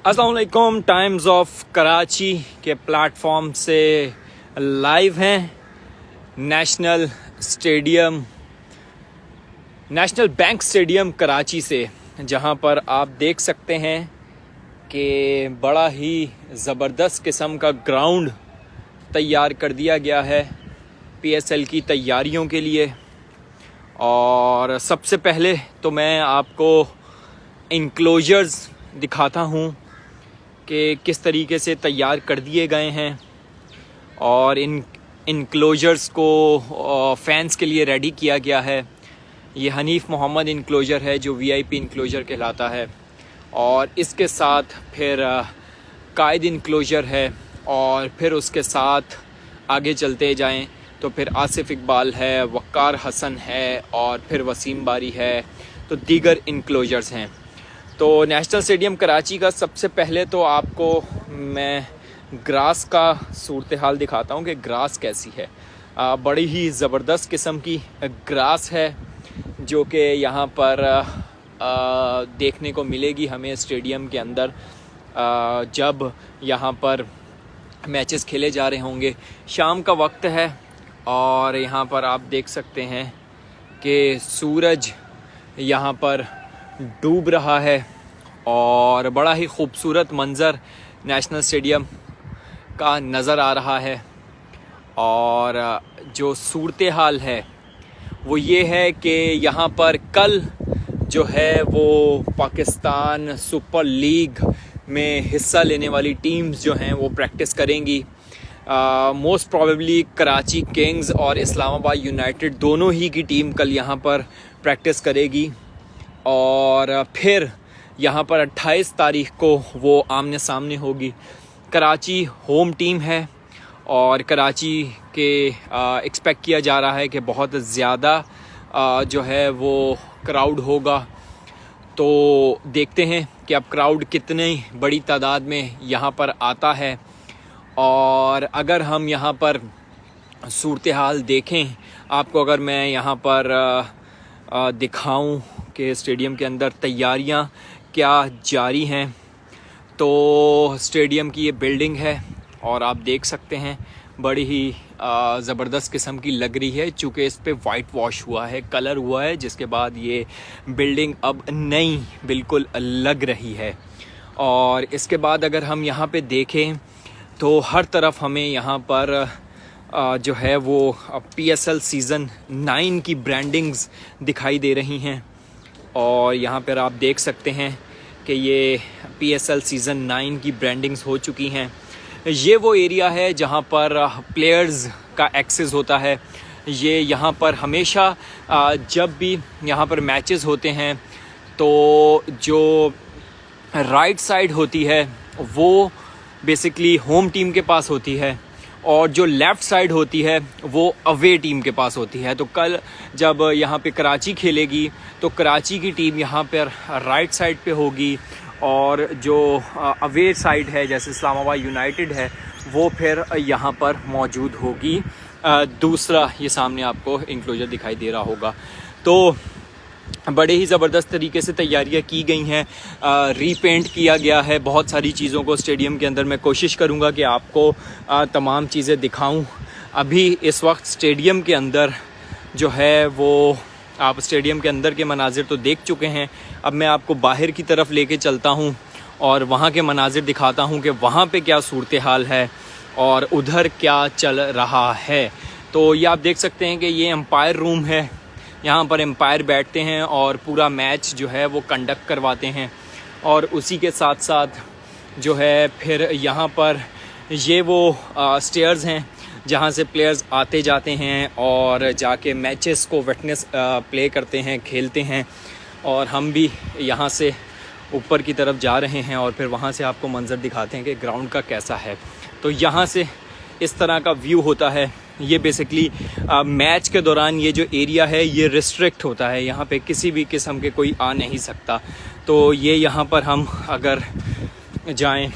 अस्सलाम वालेकुम। Times of Karachi के प्लेटफॉर्म से लाइव हैं नेशनल बैंक स्टेडियम कराची से, जहां पर आप देख सकते हैं कि बड़ा ही ज़बरदस्त किस्म का ग्राउंड तैयार कर दिया गया है पीएसएल की तैयारियों के लिए। और सबसे पहले तो मैं आपको इनक्लोजर्स दिखाता हूँ कि किस तरीके से तैयार कर दिए गए हैं, और इन इनक्लोजर्स को फैंस के लिए रेडी किया गया है। ये हनीफ मोहम्मद इनक्लोजर है जो वीआईपी इनक्लोजर कहलाता है, और इसके साथ फिर कायद इनक्लोजर है, और फिर उसके साथ आगे चलते जाएं तो फिर आसिफ इकबाल है, वक़ार हसन है, और फिर वसीम बारी है, तो दीगर इनक्लोजर्स हैं। तो नेशनल स्टेडियम कराची का सबसे पहले तो आपको मैं ग्रास का सूरत हाल दिखाता हूँ कि ग्रास कैसी है। बड़ी ही ज़बरदस्त किस्म की ग्रास है जो कि यहाँ पर देखने को मिलेगी हमें स्टेडियम के अंदर जब यहाँ पर मैचेस खेले जा रहे होंगे। शाम का वक्त है और यहाँ पर आप देख सकते हैं कि सूरज यहाँ पर डूब रहा है और बड़ा ही खूबसूरत मंज़र नेशनल स्टेडियम का नज़र आ रहा है। और जो सूरत हाल है वो ये है कि यहाँ पर कल जो है वो पाकिस्तान सुपर लीग में हिस्सा लेने वाली टीम्स जो हैं वो प्रैक्टिस करेंगी। मोस्ट प्रोबेबली कराची किंग्स और इस्लामाबाद यूनाइटेड दोनों ही की टीम कल यहाँ पर प्रैक्टिस करेगी, और फिर यहाँ पर 28 तारीख को वो आमने सामने होगी। कराची होम टीम है और कराची के एक्सपेक्ट किया जा रहा है कि बहुत ज़्यादा जो है वो क्राउड होगा। तो देखते हैं कि अब क्राउड कितनी बड़ी तादाद में यहाँ पर आता है। और अगर हम यहाँ पर सूरत हाल देखें, आपको अगर मैं यहाँ पर दिखाऊं कि स्टेडियम के अंदर तैयारियां क्या जारी हैं, तो स्टेडियम की ये बिल्डिंग है और आप देख सकते हैं बड़ी ही ज़बरदस्त किस्म की लग रही है, चूँकि इस पे वाइट वॉश हुआ है, कलर हुआ है, जिसके बाद ये बिल्डिंग अब नई बिल्कुल लग रही है। और इसके बाद अगर हम यहाँ पे देखें तो हर तरफ हमें यहाँ पर जो है वो पीएसएल सीज़न 9 की ब्रांडिंग्स दिखाई दे रही हैं। और यहाँ पर आप देख सकते हैं कि ये पीएसएल सीज़न 9 की ब्रांडिंग्स हो चुकी हैं। ये वो एरिया है जहाँ पर प्लेयर्स का एक्सेस होता है। ये यहाँ पर हमेशा जब भी यहाँ पर मैचेस होते हैं तो जो राइट साइड होती है वो बेसिकली होम टीम के पास होती है, और जो लेफ़्ट साइड होती है वो अवे टीम के पास होती है। तो कल जब यहाँ पे कराची खेलेगी तो कराची की टीम यहाँ पर राइट साइड पे होगी, और जो अवे साइड है जैसे इस्लामाबाद यूनाइटेड है वो फिर यहाँ पर मौजूद होगी। दूसरा ये सामने आपको इंक्लोजर दिखाई दे रहा होगा। तो बड़े ही ज़बरदस्त तरीके से तैयारियां की गई हैं, रीपेंट किया गया है बहुत सारी चीज़ों को स्टेडियम के अंदर। मैं कोशिश करूंगा कि आपको तमाम चीज़ें दिखाऊं। अभी इस वक्त स्टेडियम के अंदर जो है वो आप स्टेडियम के अंदर के मनाजिर तो देख चुके हैं। अब मैं आपको बाहर की तरफ लेके चलता हूं और वहां के मनाजिर दिखाता हूं कि वहां पे क्या सूरत हाल है और उधर क्या चल रहा है। तो ये आप देख सकते हैं कि ये एम्पायर रूम है, यहाँ पर एम्पायर बैठते हैं और पूरा मैच जो है वो कंडक्ट करवाते हैं। और उसी के साथ साथ जो है फिर यहाँ पर ये वो स्टेयर्स हैं जहाँ से प्लेयर्स आते जाते हैं और जाके मैचेस को विटनेस प्ले करते हैं, खेलते हैं। और हम भी यहाँ से ऊपर की तरफ जा रहे हैं और फिर वहाँ से आपको मंज़र दिखाते हैं कि ग्राउंड का कैसा है। तो यहाँ से इस तरह का व्यू होता है। ये बेसिकली मैच के दौरान ये जो एरिया है ये रिस्ट्रिक्ट होता है, यहाँ पे किसी भी किस्म के कोई आ नहीं सकता। तो ये यहाँ पर हम अगर जाएं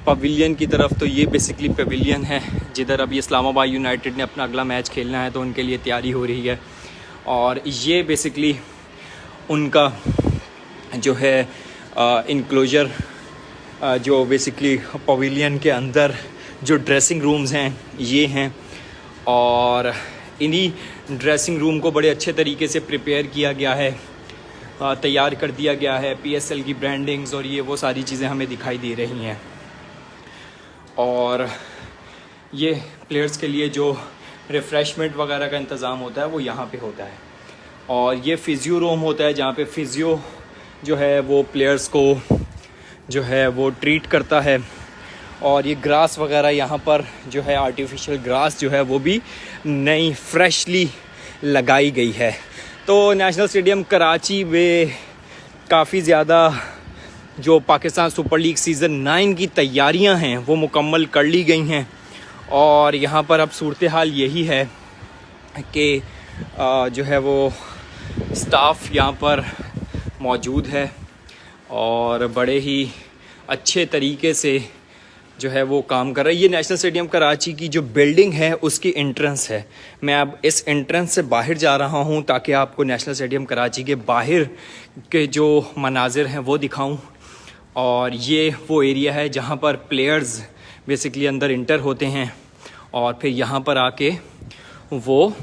पवेलियन की तरफ तो ये बेसिकली पवेलियन है जिधर अभी इस्लामाबाद यूनाइटेड ने अपना अगला मैच खेलना है तो उनके लिए तैयारी हो रही है। और ये बेसिकली उनका जो है इनक्लोजर जो बेसिकली पवेलियन के अंदर जो ड्रेसिंग रूम्स हैं ये हैं, और इन्हीं ड्रेसिंग रूम को बड़े अच्छे तरीके से प्रिपेयर किया गया है, तैयार कर दिया गया है। पीएसएल की ब्रांडिंग्स और ये वो सारी चीज़ें हमें दिखाई दे रही हैं। और ये प्लेयर्स के लिए जो रिफ़्रेशमेंट वगैरह का इंतज़ाम होता है वो यहाँ पे होता है। और ये फ़िज़ियो रूम होता है जहाँ पे फ़िज़ियो जो है वो प्लेयर्स को जो है वो ट्रीट करता है। और ये ग्रास वगैरह यहाँ पर जो है आर्टिफिशियल ग्रास जो है वो भी नई फ्रेशली लगाई गई है। तो नेशनल स्टेडियम कराची में काफ़ी ज़्यादा जो पाकिस्तान सुपर लीग सीज़न 9 की तैयारियां हैं वो मुकम्मल कर ली गई हैं। और यहाँ पर अब सूरत हाल यही है कि जो है वो स्टाफ यहाँ पर मौजूद है और बड़े ही अच्छे तरीके से जो है वो काम कर रहा है। ये नेशनल स्टेडियम कराची की जो बिल्डिंग है उसकी एंट्रेंस है। मैं अब इस एंट्रेंस से बाहर जा रहा हूँ ताकि आपको नेशनल स्टेडियम कराची के बाहर के जो मनाजिर हैं वो दिखाऊं। और ये वो एरिया है जहाँ पर प्लेयर्स बेसिकली अंदर इंटर होते हैं और फिर यहाँ पर आके वो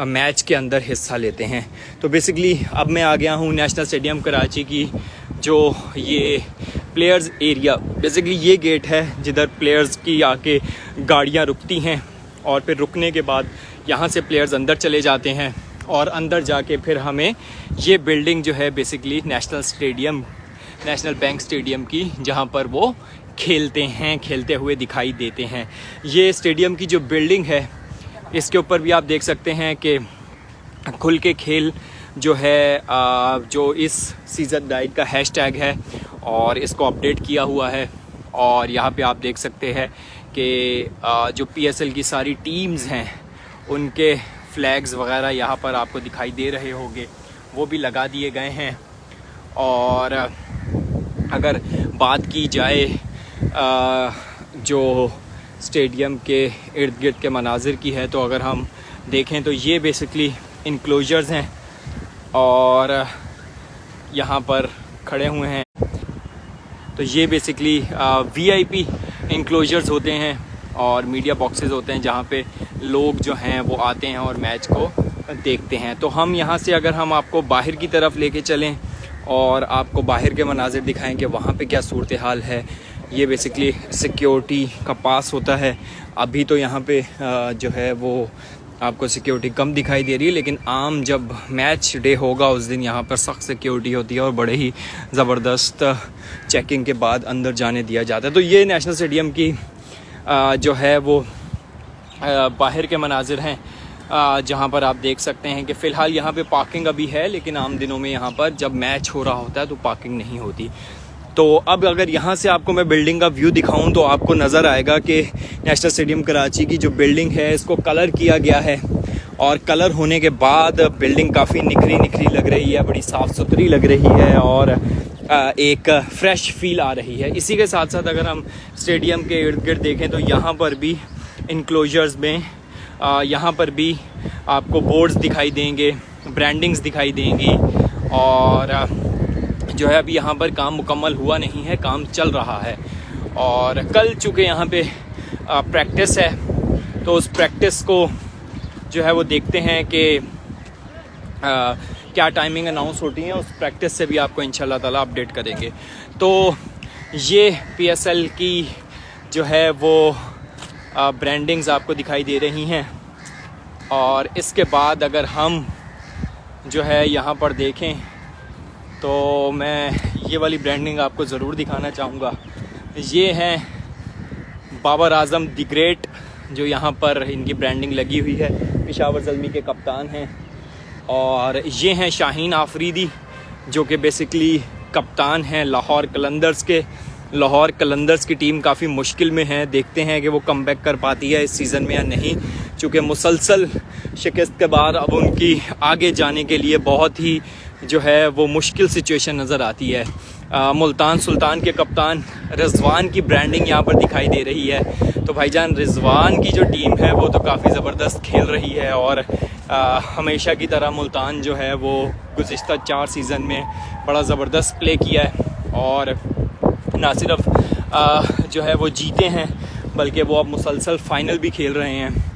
मैच के अंदर हिस्सा लेते हैं। तो बेसिकली अब मैं आ गया हूँ नेशनल स्टेडियम कराची की जो ये प्लेयर्स एरिया, बेसिकली ये गेट है जिधर प्लेयर्स की आके गाड़ियाँ रुकती हैं और फिर रुकने के बाद यहाँ से प्लेयर्स अंदर चले जाते हैं और अंदर जाके फिर हमें ये बिल्डिंग जो है बेसिकली नेशनल बैंक स्टेडियम की, जहाँ पर वो खेलते हुए दिखाई देते हैं। ये स्टेडियम की जो बिल्डिंग है इसके ऊपर भी आप देख सकते हैं कि खुल के खेल जो है जो इस सीज़न 9 का हैशटैग है और इसको अपडेट किया हुआ है। और यहाँ पे आप देख सकते हैं कि जो पीएसएल की सारी टीम्स हैं उनके फ्लैग्स वगैरह यहाँ पर आपको दिखाई दे रहे होंगे, वो भी लगा दिए गए हैं। और अगर बात की जाए जो स्टेडियम के इर्द गिर्द के मनाजिर की है, तो अगर हम देखें तो ये बेसिकली इनक्लोजर्स हैं और यहाँ पर खड़े हुए हैं। तो ये बेसिकली वीआईपी इनक्लोजर्स होते हैं और मीडिया बॉक्सेस होते हैं जहाँ पे लोग जो हैं वो आते हैं और मैच को देखते हैं। तो हम यहाँ से अगर हम आपको बाहर की तरफ लेके चलें और आपको बाहर के मनाजिर दिखाएं कि वहाँ पे क्या सूरत हाल है। ये बेसिकली सिक्योरिटी का पास होता है। अभी तो यहाँ पे जो है वो आपको सिक्योरिटी कम दिखाई दे रही है, लेकिन आम जब मैच डे होगा उस दिन यहाँ पर सख्त सिक्योरिटी होती है और बड़े ही ज़बरदस्त चेकिंग के बाद अंदर जाने दिया जाता है। तो ये नेशनल स्टेडियम की जो है वो बाहर के मनाजिर हैं जहाँ पर आप देख सकते हैं कि फ़िलहाल यहाँ पे पार्किंग अभी है, लेकिन आम दिनों में यहाँ पर जब मैच हो रहा होता है तो पार्किंग नहीं होती। तो अब अगर यहाँ से आपको मैं बिल्डिंग का व्यू दिखाऊं तो आपको नज़र आएगा कि नेशनल स्टेडियम कराची की जो बिल्डिंग है इसको कलर किया गया है और कलर होने के बाद बिल्डिंग काफ़ी निखरी लग रही है, बड़ी साफ़ सुथरी लग रही है और एक फ़्रेश फील आ रही है। इसी के साथ साथ अगर हम स्टेडियम के इर्द गिर्द देखें तो यहाँ पर भी इनक्लोजर्स में यहाँ पर भी आपको बोर्ड्स दिखाई देंगे, ब्रांडिंग्स दिखाई देंगी। और जो है अभी यहाँ पर काम मुकम्मल हुआ नहीं है, काम चल रहा है। और कल चूँकि यहाँ पे प्रैक्टिस है तो उस प्रैक्टिस को जो है वो देखते हैं कि क्या टाइमिंग अनाउंस होती है, उस प्रैक्टिस से भी आपको इंशाल्लाह ताला अपडेट करेंगे। तो ये पीएसएल की जो है वो ब्रांडिंग्स आपको दिखाई दे रही हैं। और इसके बाद अगर हम जो है यहाँ पर देखें तो मैं ये वाली ब्रांडिंग आपको ज़रूर दिखाना चाहूँगा। ये हैं बाबर आज़म द ग्रेट, जो यहाँ पर इनकी ब्रांडिंग लगी हुई है, पेशावर ज़ल्मी के कप्तान हैं। और ये हैं शाहीन आफरीदी जो कि बेसिकली कप्तान हैं लाहौर कलंदर्स के। लाहौर कलंदर्स की टीम काफ़ी मुश्किल में है, देखते हैं कि वो कमबैक कर पाती है इस सीज़न में या नहीं, चूँकि मुसलसल शिकस्त के बाद अब उनकी आगे जाने के लिए बहुत ही जो है वो मुश्किल सिचुएशन नज़र आती है। मुल्तान सुल्तान के कप्तान रिजवान की ब्रांडिंग यहाँ पर दिखाई दे रही है। तो भाईजान रिजवान की जो टीम है वो तो काफ़ी ज़बरदस्त खेल रही है और हमेशा की तरह मुल्तान जो है वो गुज़िश्ता 4 सीज़न में बड़ा ज़बरदस्त प्ले किया है। और ना सिर्फ जो है वो जीते हैं, बल्कि वो अब मुसलसल फ़ाइनल भी खेल रहे हैं।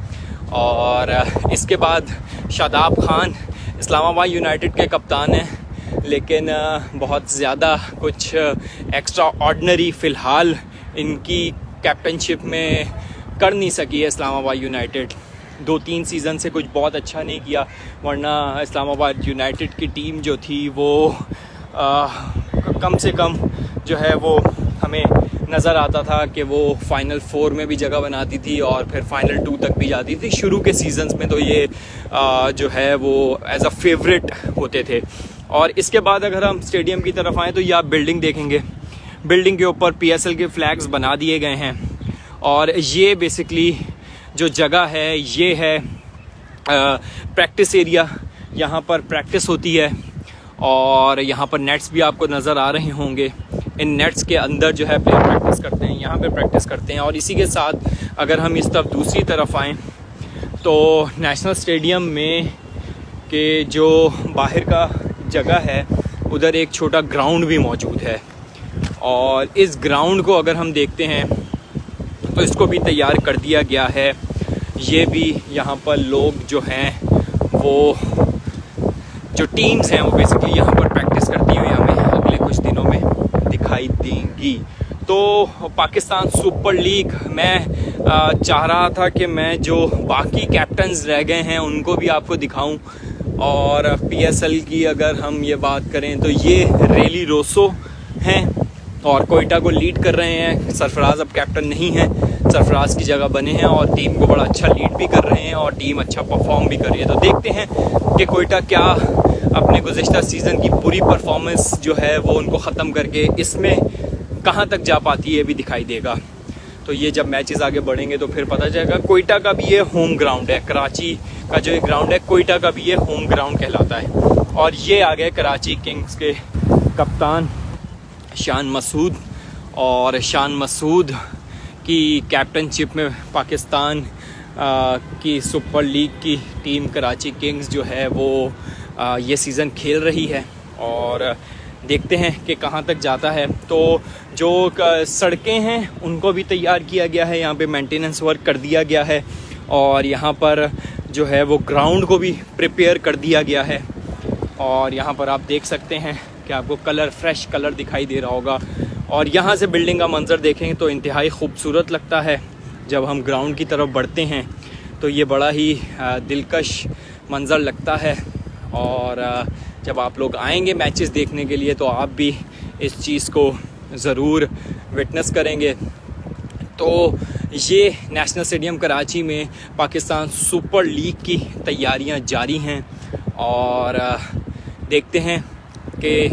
और इसके बाद शादाब खान इस्लामाबाद यूनाइटेड के कप्तान हैं, लेकिन बहुत ज़्यादा कुछ एक्स्ट्रा ऑर्डिनरी फ़िलहाल इनकी कैप्टनशिप में कर नहीं सकी है इस्लामाबाद यूनाइटेड। 2-3 सीज़न से कुछ बहुत अच्छा नहीं किया, वरना इस्लामाबाद यूनाइटेड की टीम जो थी वो कम से कम जो है वो हमें नज़र आता था कि वो फ़ाइनल 4 में भी जगह बनाती थी और फिर फ़ाइनल 2 तक भी जाती थी। शुरू के सीज़न्स में तो ये जो है वो एज अ फेवरेट होते थे। और इसके बाद अगर हम स्टेडियम की तरफ आएँ तो ये आप बिल्डिंग देखेंगे, बिल्डिंग के ऊपर PSL के फ्लैग्स बना दिए गए हैं। और ये बेसिकली जो जगह है ये है प्रैक्टिस एरिया, यहाँ पर प्रैक्टिस होती है और यहाँ पर नेट्स भी आपको नज़र आ रहे होंगे। इन नेट्स के अंदर जो है प्लेयर प्रैक्टिस करते हैं, यहाँ पे प्रैक्टिस करते हैं। और इसी के साथ अगर हम इस तरफ दूसरी तरफ आएँ तो नेशनल स्टेडियम में के जो बाहर का जगह है उधर एक छोटा ग्राउंड भी मौजूद है। और इस ग्राउंड को अगर हम देखते हैं तो इसको भी तैयार कर दिया गया है। ये भी यहाँ पर लोग जो हैं वो जो टीम्स हैं वो बेसिकली यहाँ पर प्रैक्टिस करती हुई हमें अगले कुछ दिनों में दिखाई देंगी। तो पाकिस्तान सुपर लीग मैं चाह रहा था कि मैं जो बाकी कैप्टन्स रह गए हैं उनको भी आपको दिखाऊं। और PSL की अगर हम ये बात करें तो ये रेली रोसो हैं और कोयटा को लीड कर रहे हैं। सरफराज अब कैप्टन नहीं है, सरफराज की जगह बने हैं और टीम को बड़ा अच्छा लीड भी कर रहे हैं और टीम अच्छा परफॉर्म भी कर रही है। तो देखते हैं कि कोयटा क्या अपने गुज़िश्ता सीज़न की पूरी परफॉर्मेंस जो है वो उनको ख़त्म करके इसमें कहाँ तक जा पाती है भी दिखाई देगा। तो ये जब मैचेस आगे बढ़ेंगे तो फिर पता चलेगा। कोयटा का भी ये होम ग्राउंड है, कराची का जो ग्राउंड है कोयटा का भी ये होम ग्राउंड कहलाता है। और ये आ गए कराची किंग्स के कप्तान शान मसूद। और शान मसूद की कैप्टनशिप में पाकिस्तान की सुपर लीग की टीम कराची किंग्स जो है वो ये सीज़न खेल रही है और देखते हैं कि कहाँ तक जाता है। तो जो सड़कें हैं उनको भी तैयार किया गया है, यहाँ पे मेंटेनेंस वर्क कर दिया गया है और यहाँ पर जो है वो ग्राउंड को भी प्रिपेयर कर दिया गया है। और यहाँ पर आप देख सकते हैं कि आपको कलर फ्रेश कलर दिखाई दे रहा होगा। और यहाँ से बिल्डिंग का मंजर देखेंगे तो इंतहाई खूबसूरत लगता है। जब हम ग्राउंड की तरफ बढ़ते हैं तो ये बड़ा ही दिलकश मंजर लगता है। और जब आप लोग आएंगे मैचेस देखने के लिए तो आप भी इस चीज़ को ज़रूर विटनेस करेंगे। तो ये नेशनल स्टेडियम कराची में पाकिस्तान सुपर लीग की तैयारियां जारी हैं और देखते हैं कि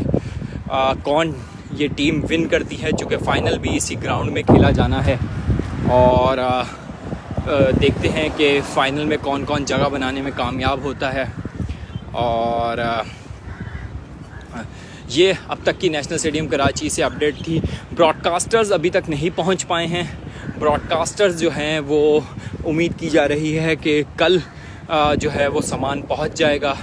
कौन ये टीम विन करती है, चूँकि फ़ाइनल भी इसी ग्राउंड में खेला जाना है। और देखते हैं कि फ़ाइनल में कौन कौन जगह बनाने में कामयाब होता है। और ये अब तक की नेशनल स्टेडियम कराची से अपडेट थी। ब्रॉडकास्टर्स अभी तक नहीं पहुंच पाए हैं। ब्रॉडकास्टर्स जो हैं वो उम्मीद की जा रही है कि कल जो है वो सामान पहुंच जाएगा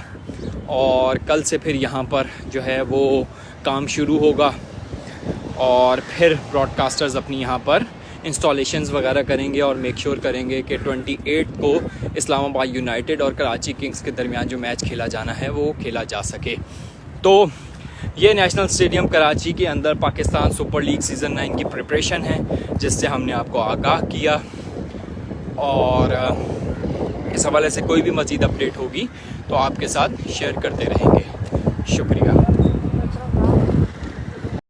और कल से फिर यहाँ पर जो है वो काम शुरू होगा और फिर ब्रॉडकास्टर्स अपनी यहाँ पर इंस्टॉलेशंस वगैरह करेंगे और मेक श्योर करेंगे कि 28 को इस्लामाबाद यूनाइटेड और कराची किंग्स के दरमियान जो मैच खेला जाना है वो खेला जा सके। तो ये नेशनल स्टेडियम कराची के अंदर पाकिस्तान सुपर लीग सीज़न 9 की प्रिपरेशन है जिससे हमने आपको आगाह किया। और इस हवाले से कोई भी मज़ीद अपडेट होगी तो आपके साथ शेयर करते रहेंगे। शुक्रिया।